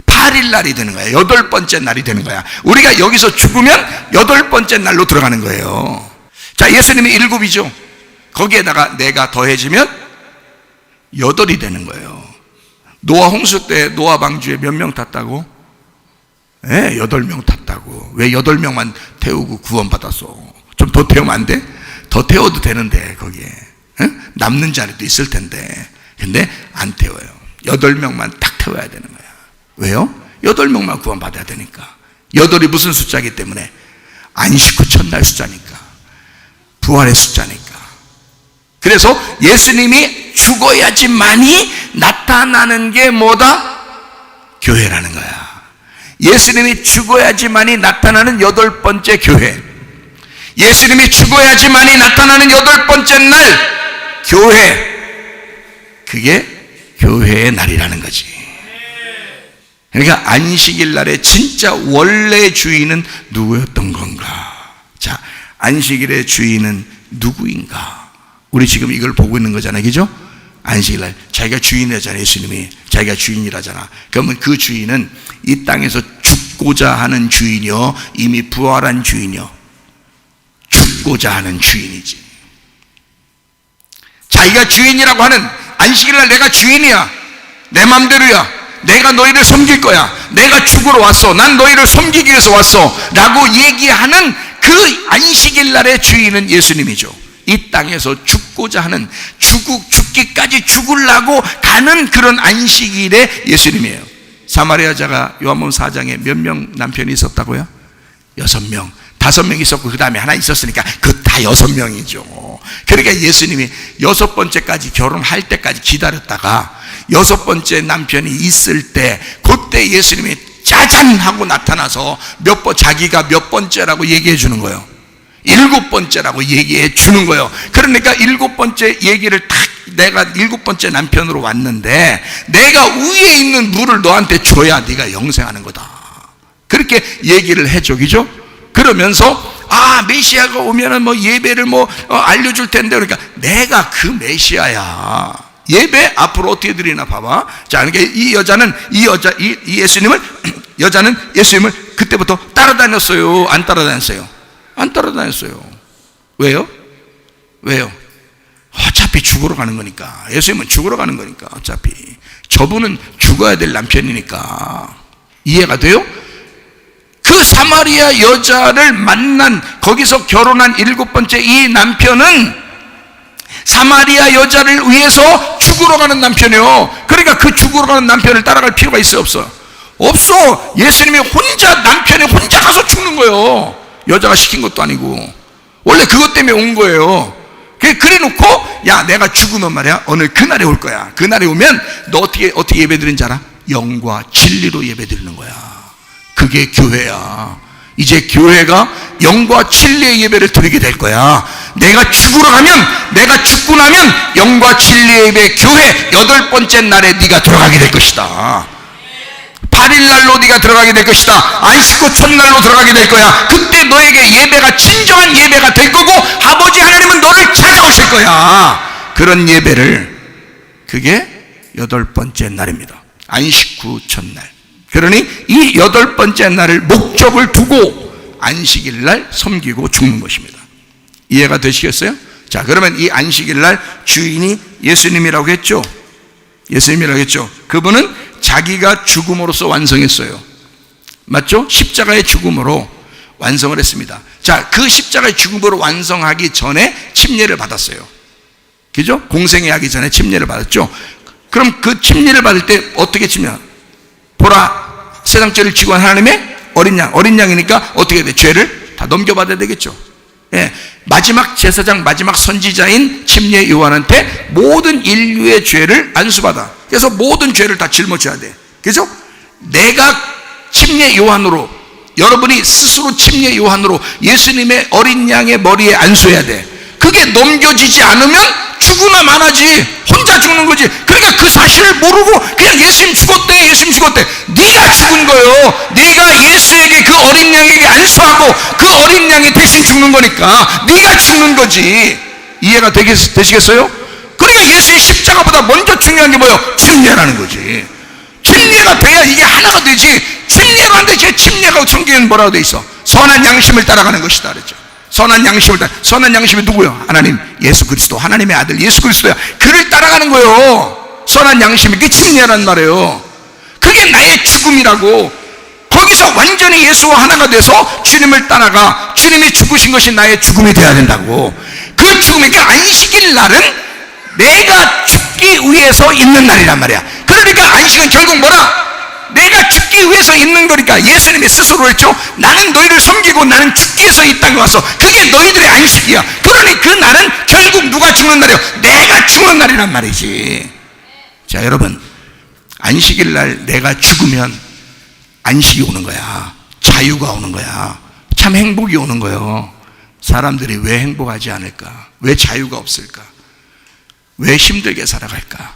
8일 날이 되는 거야. 8번째 날이 되는 거야. 우리가 여기서 죽으면 8번째 날로 들어가는 거예요. 자, 예수님이 7이죠. 거기에다가 내가 더해지면 8이 되는 거예요. 노아 홍수 때 노아 방주에 몇 명 탔다고? 8명 탔다고. 왜 8명만 태우고 구원받았어? 좀 더 태우면 안 돼? 더 태워도 되는데, 거기에 남는 자리도 있을 텐데. 근데 안 태워요. 8명만 딱 태워야 되는 거야. 왜요? 8명만 구원받아야 되니까. 8이 무슨 숫자이기 때문에? 안식 후 첫날 숫자니까. 부활의 숫자니까. 그래서 예수님이 죽어야지만이 나타나는 게 뭐다? 교회라는 거야. 예수님이 죽어야지만이 나타나는 8번째 교회. 예수님이 죽어야지만이 나타나는 8번째 날 교회. 그게 교회의 날이라는 거지. 그러니까 안식일 날의 진짜 원래 주인은 누구였던 건가? 자, 안식일의 주인은 누구인가? 우리 지금 이걸 보고 있는 거잖아요, 그죠? 안식일 날 자기가 주인이라잖아요. 예수님이 자기가 주인이라잖아. 그러면 그 주인은 이 땅에서 죽고자 하는 주인이요, 이미 부활한 주인이요, 죽고자 하는 주인이지. 자기가 주인이라고 하는, 안식일 날 내가 주인이야, 내 맘대로야, 내가 너희를 섬길 거야, 내가 죽으러 왔어, 난 너희를 섬기기 위해서 왔어 라고 얘기하는 그 안식일 날의 주인은 예수님이죠. 이 땅에서 죽고자 하는, 죽기까지 죽으려고 가는 그런 안식일의 예수님이에요. 사마리아 여자가 요한복음 4장에 몇 명 남편이 있었다고요? 6명. 5명 있었고 그 다음에 하나 있었으니까 그 다 6명이죠. 그러니까 예수님이 6번째까지 결혼할 때까지 기다렸다가 6번째 남편이 있을 때, 그때 예수님이 짜잔 하고 나타나서 자기가 몇 번째라고 얘기해 주는 거예요. 7번째라고 얘기해 주는 거예요. 그러니까 7번째 얘기를 딱, 내가 7번째 남편으로 왔는데 내가 위에 있는 물을 너한테 줘야 네가 영생하는 거다, 그렇게 얘기를 해줘, 그죠? 그러면서 메시아가 오면은 뭐 예배를 알려줄 텐데, 그러니까 내가 그 메시아야. 예배 앞으로 어떻게 드리나 봐봐. 자, 그러니까 이 예수님을, 여자는 예수님을 그때부터 따라다녔어요? 안 따라다녔어요? 안 따라다녔어요. 왜요? 어차피 죽으러 가는 거니까. 예수님은 죽으러 가는 거니까. 어차피 저분은 죽어야 될 남편이니까. 이해가 돼요? 그 사마리아 여자를 만난, 거기서 결혼한 7번째 이 남편은 사마리아 여자를 위해서 죽으러 가는 남편이요. 그러니까 그 죽으러 가는 남편을 따라갈 필요가 있어요, 없어? 없어. 예수님이 남편이 혼자 가서 죽는 거예요. 여자가 시킨 것도 아니고. 원래 그것 때문에 온 거예요. 그래 놓고, 야, 내가 죽으면 말이야, 어느 그날에 올 거야. 그날에 오면 너 어떻게 예배 드리는지 알아? 영과 진리로 예배 드리는 거야. 그게 교회야. 이제 교회가 영과 진리의 예배를 드리게 될 거야. 내가 죽고 나면 영과 진리의 예배, 교회 8번째 날에 네가 들어가게 될 것이다. 8일 날로 네가 들어가게 될 것이다. 안식 후 첫날로 들어가게 될 거야. 그때 너에게 예배가 진정한 예배가 될 거고, 아버지 하나님은 너를 찾아오실 거야. 그런 예배를, 그게 8번째 날입니다. 안식 후 첫날. 그러니 이 8번째 날을 목적을 두고 안식일 날 섬기고 죽는 것입니다. 이해가 되시겠어요? 자, 그러면 이 안식일 날 주인이 예수님이라고 했죠. 그분은 자기가 죽음으로써 완성했어요. 맞죠? 십자가의 죽음으로 완성을 했습니다. 자, 그 십자가의 죽음으로 완성하기 전에 침례를 받았어요. 그죠? 공생애 하기 전에 침례를 받았죠. 그럼 그 침례를 받을 때 어떻게 침례? 보라, 세상 죄를 지고 한 하나님의 어린 양이니까 어떻게 돼? 죄를 다 넘겨받아야 되겠죠. 예, 마지막 제사장, 마지막 선지자인 침례 요한한테 모든 인류의 죄를 안수받아. 그래서 모든 죄를 다 짊어져야 돼. 그죠? 내가 침례 요한으로, 여러분이 스스로 침례 요한으로 예수님의 어린 양의 머리에 안수해야 돼. 그게 넘겨지지 않으면 죽으나 마나지, 혼자 죽는 거지. 그러니까 그 사실을 모르고 그냥 예수님 죽었대. 네가 죽은 거예요. 네가 예수에게, 그 어린 양에게 안수하고 그 어린 양이 대신 죽는 거니까 네가 죽는 거지. 이해가 되시겠어요? 그러니까 예수의 십자가보다 먼저 중요한 게 뭐예요? 침례라는 거지. 침례가 돼야 이게 하나가 되지. 침례가 안 되지. 침례가 성경에는 뭐라고 돼 있어? 선한 양심을 따라가는 것이다 그랬죠. 선한 양심을 선한 양심이 누구요? 하나님 예수 그리스도, 하나님의 아들 예수 그리스도야. 그를 따라가는 거요. 선한 양심이 그게 침례란 말이에요. 그게 나의 죽음이라고. 거기서 완전히 예수와 하나가 돼서 주님을 따라가. 주님이 죽으신 것이 나의 죽음이 되어야 된다고. 그 죽음이, 그러니까 안식일 날은 내가 죽기 위해서 있는 날이란 말이야. 그러니까 안식은 결국 뭐라? 내가 죽기 위해서 있는 거니까. 예수님이 스스로 했죠. 나는 너희를 섬기고 나는 죽기 위해서 이 땅에 왔어. 그게 너희들의 안식이야. 그러니 그 날은 결국 누가 죽는 날이야? 내가 죽는 날이란 말이지. 자, 여러분, 안식일 날 내가 죽으면 안식이 오는 거야. 자유가 오는 거야. 참 행복이 오는 거예요. 사람들이 왜 행복하지 않을까? 왜 자유가 없을까? 왜 힘들게 살아갈까?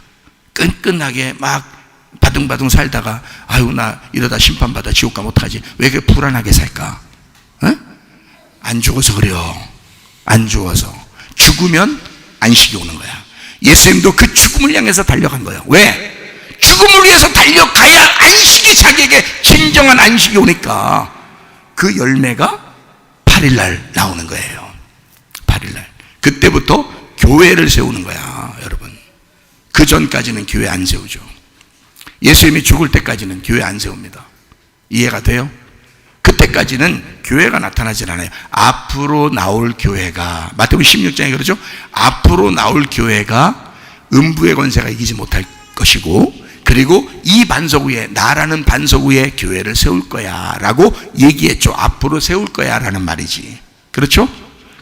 끈끈하게 막 바둥바둥 살다가 아유 나 이러다 심판받아 지옥 가면 어떡하지? 왜 그렇게 불안하게 살까? 어? 안 죽어서 그래요. 안 죽어서. 죽으면 안식이 오는 거야. 예수님도 그 죽음을 향해서 달려간 거예요. 왜? 죽음을 위해서 달려가야 안식이 자기에게 진정한 안식이 오니까. 그 열매가 8일날 나오는 거예요. 8일날. 그때부터 교회를 세우는 거야, 여러분. 그 전까지는 교회 안 세우죠. 예수님이 죽을 때까지는 교회 안 세웁니다. 이해가 돼요? 그때까지는 교회가 나타나질 않아요. 앞으로 나올 교회가, 마태복음 16장에 그러죠? 앞으로 나올 교회가 음부의 권세가 이기지 못할 것이고, 그리고 이 반석 위에, 나라는 반석 위에 교회를 세울 거야 라고 얘기했죠. 앞으로 세울 거야 라는 말이지. 그렇죠?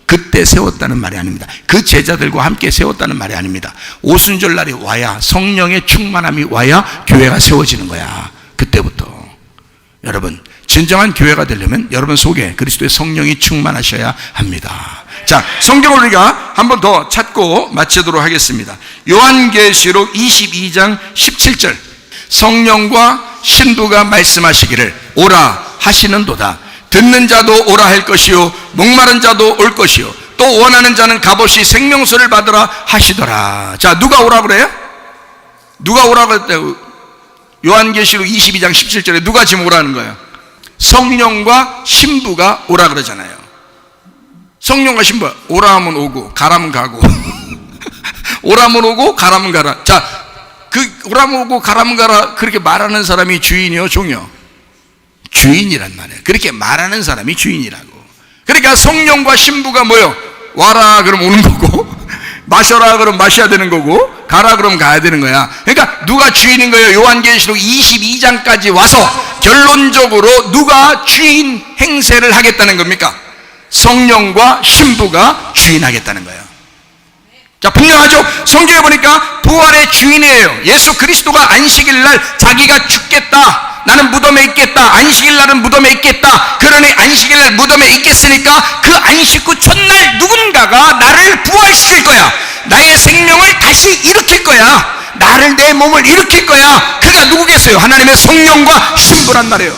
그때 세웠다는 말이 아닙니다. 그 제자들과 함께 세웠다는 말이 아닙니다. 오순절날이 와야, 성령의 충만함이 와야 교회가 세워지는 거야. 그때부터. 여러분, 진정한 교회가 되려면 여러분 속에 그리스도의 성령이 충만하셔야 합니다. 자, 성경을 우리가 한 번 더 찾고 마치도록 하겠습니다. 요한계시록 22장 17절. 성령과 신부가 말씀하시기를 오라 하시는도다. 듣는 자도 오라 할 것이요 목마른 자도 올 것이요 또 원하는 자는 값없이 생명수를 받으라 하시더라. 자, 누가 오라 그래요? 누가 오라 그랬대요? 요한계시록 22장 17절에 누가 지금 오라는 거예요? 성령과 신부가 오라 그러잖아요. 성령과 신부, 오라 하면 오고 가라면 가고 오라면 오고 가라면 가라. 자, 그 오라면 오고 가라면 가라 그렇게 말하는 사람이 주인이요 종이요? 주인이란 말이에요. 그렇게 말하는 사람이 주인이라고. 그러니까 성령과 신부가 뭐요? 와라 그럼 오는 거고 마셔라 그럼 마셔야 되는 거고 가라 그럼 가야 되는 거야. 그러니까 누가 주인인 거예요? 요한계시록 22장까지 와서 결론적으로 누가 주인 행세를 하겠다는 겁니까? 성령과 신부가 주인하겠다는 거예요. 자, 분명하죠? 성경에 보니까 부활의 주인이에요. 예수 그리스도가 안식일 날 자기가 죽겠다, 나는 무덤에 있겠다, 안식일 날은 무덤에 있겠다. 그러니 안식일 날 무덤에 있겠으니까 그 안식 후 첫날 누군가가 나를 부활시킬 거야. 나의 생명을 다시 일으킬 거야. 나를, 내 몸을 일으킬 거야. 그가 누구겠어요? 하나님의 성령과 신부란 말이에요.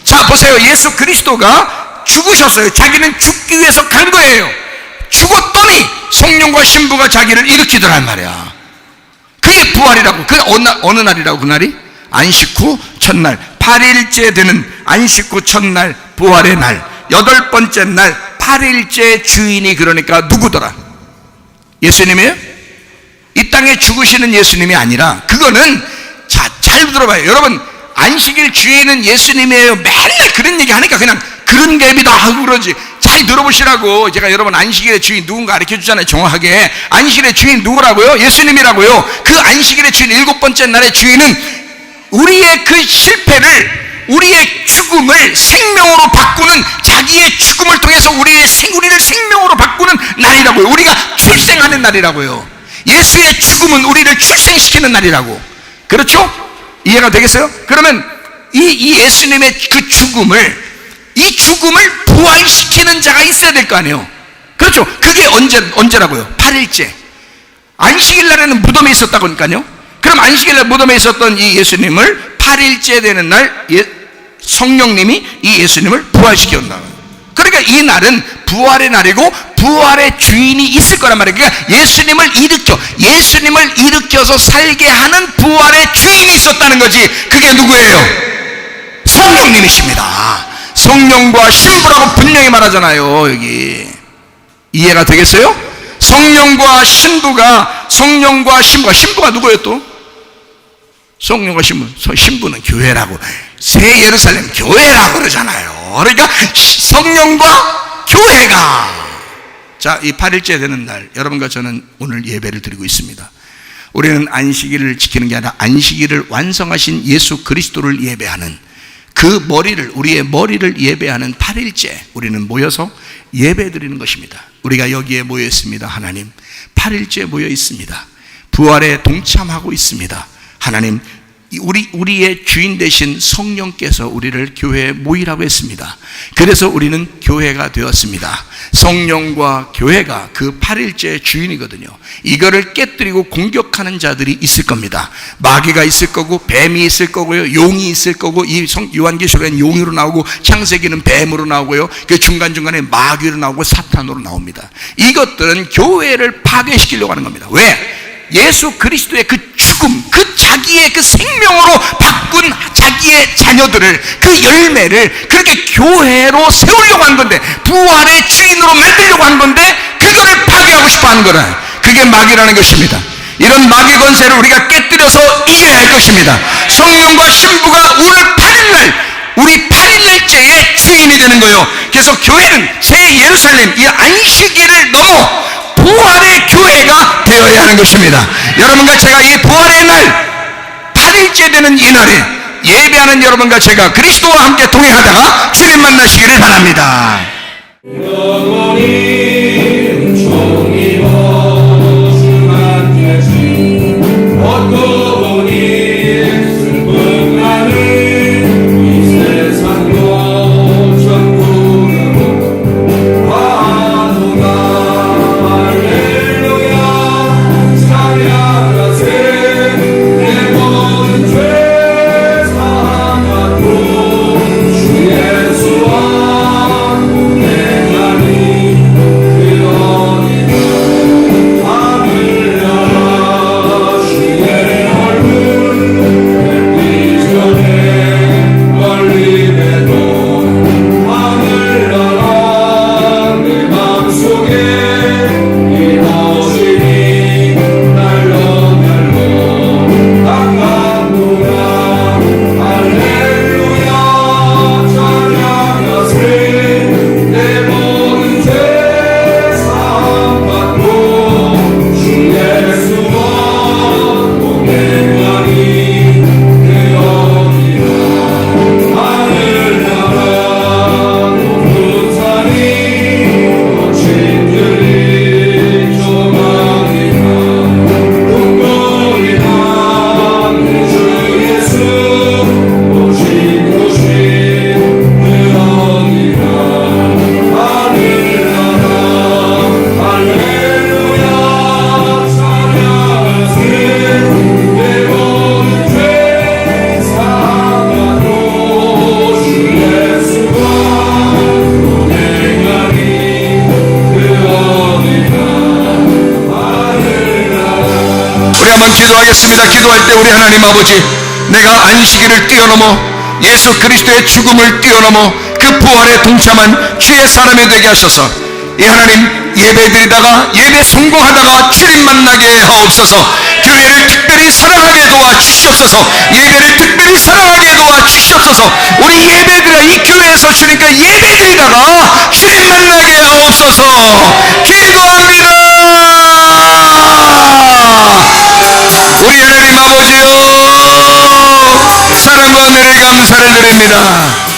자, 보세요. 예수 그리스도가 죽으셨어요. 자기는 죽기 위해서 간 거예요. 죽었더니 성령과 신부가 자기를 일으키더란 말이야. 그게 부활이라고. 그게 어느 날이라고? 그날이? 안식 후 첫날, 8일째 되는 안식 후 첫날, 부활의 날, 8번째 날, 8일째 주인이 그러니까 누구더라? 예수님이에요? 이 땅에 죽으시는 예수님이 아니라, 그거는, 자, 잘 들어봐요. 여러분, 안식일 주인은 예수님이에요. 맨날 그런 얘기 하니까 그냥 그런 갭이다 하고 그러지. 잘 들어보시라고. 제가 여러분 안식일의 주인 누군가 가르쳐 주잖아요. 정확하게. 안식일의 주인 누구라고요? 예수님이라고요. 그 안식일의 주인, 7번째 날의 주인은 우리의 그 실패를, 우리의 죽음을 생명으로 바꾸는, 자기의 죽음을 통해서 우리를 생명으로 바꾸는 날이라고요. 우리가 출생하는 날이라고요. 예수의 죽음은 우리를 출생시키는 날이라고. 그렇죠? 이해가 되겠어요? 그러면 이 예수님의 그 죽음을, 이 죽음을 부활시키는 자가 있어야 될 거 아니에요. 그렇죠? 그게 언제라고요? 8일째. 안식일 날에는 무덤에 있었다고 하니까요. 그럼 안식일 날 무덤에 있었던 이 예수님을 8일째 되는 날 성령님이 이 예수님을 부활시켰다. 그러니까 이 날은 부활의 날이고 부활의 주인이 있을 거란 말이에요. 그러니까 예수님을 일으켜서 살게 하는 부활의 주인이 있었다는 거지. 그게 누구예요? 성령님이십니다. 성령과 신부라고 분명히 말하잖아요. 여기 이해가 되겠어요? 성령과 신부가 누구예요 또? 성령과 신부는 교회라고, 새 예루살렘 교회라고 그러잖아요. 그러니까 성령과 교회가, 자, 이 8일째 되는 날 여러분과 저는 오늘 예배를 드리고 있습니다. 우리는 안식일을 지키는 게 아니라 안식일을 완성하신 예수 그리스도를 예배하는, 그 우리의 머리를 예배하는 8일째 우리는 모여서 예배 드리는 것입니다. 우리가 여기에 모여 있습니다. 하나님, 8일째 모여 있습니다. 부활에 동참하고 있습니다. 하나님, 우리의 주인 되신 성령께서 우리를 교회에 모이라고 했습니다. 그래서 우리는 교회가 되었습니다. 성령과 교회가 그 8일째 주인이거든요. 이거를 깨뜨리고 공격하는 자들이 있을 겁니다. 마귀가 있을 거고, 뱀이 있을 거고요, 용이 있을 거고, 이 요한계시록에는 용으로 나오고, 창세기는 뱀으로 나오고요, 그 중간중간에 마귀로 나오고 사탄으로 나옵니다. 이것들은 교회를 파괴시키려고 하는 겁니다. 왜? 예수 그리스도의 그 죽음, 그 자기의 그 생명으로 바꾼 자기의 자녀들을, 그 열매를 그렇게 교회로 세우려고 한 건데, 부활의 주인으로 만들려고 한 건데, 그거를 파괴하고 싶어 하는 거라. 그게 마귀라는 것입니다. 이런 마귀 권세를 우리가 깨뜨려서 이겨야 할 것입니다. 성령과 신부가 오늘 8일날, 우리 8일날째의 주인이 되는 거예요. 그래서 교회는 새 예루살렘, 이 안식일을 넘어 부활의 교회가 되어야 하는 것입니다. 여러분과 제가 이 부활의 날, 8일째 되는 이 날에 예배하는 여러분과 제가 그리스도와 함께 동행하다가 주님 만나시기를 바랍니다. 기도하겠습니다. 기도할 때 우리 하나님 아버지, 내가 안식일을 뛰어넘어 예수 그리스도의 죽음을 뛰어넘어 그 부활에 동참한 주의 사람이 되게 하셔서, 이 하나님 예배드리다가 예배 성공하다가 주님 만나게 하옵소서. 교회를 특별히 사랑하게 도와주시옵소서. 예배를 특별히 사랑하게 도와주시옵소서. 우리 예배드려 이 교회에서 주님께 예배드리다가 주님 만나게 하옵소서. 기도합니다. 우리 하나님 아버지요, 사랑과 은혜를 감사를 드립니다.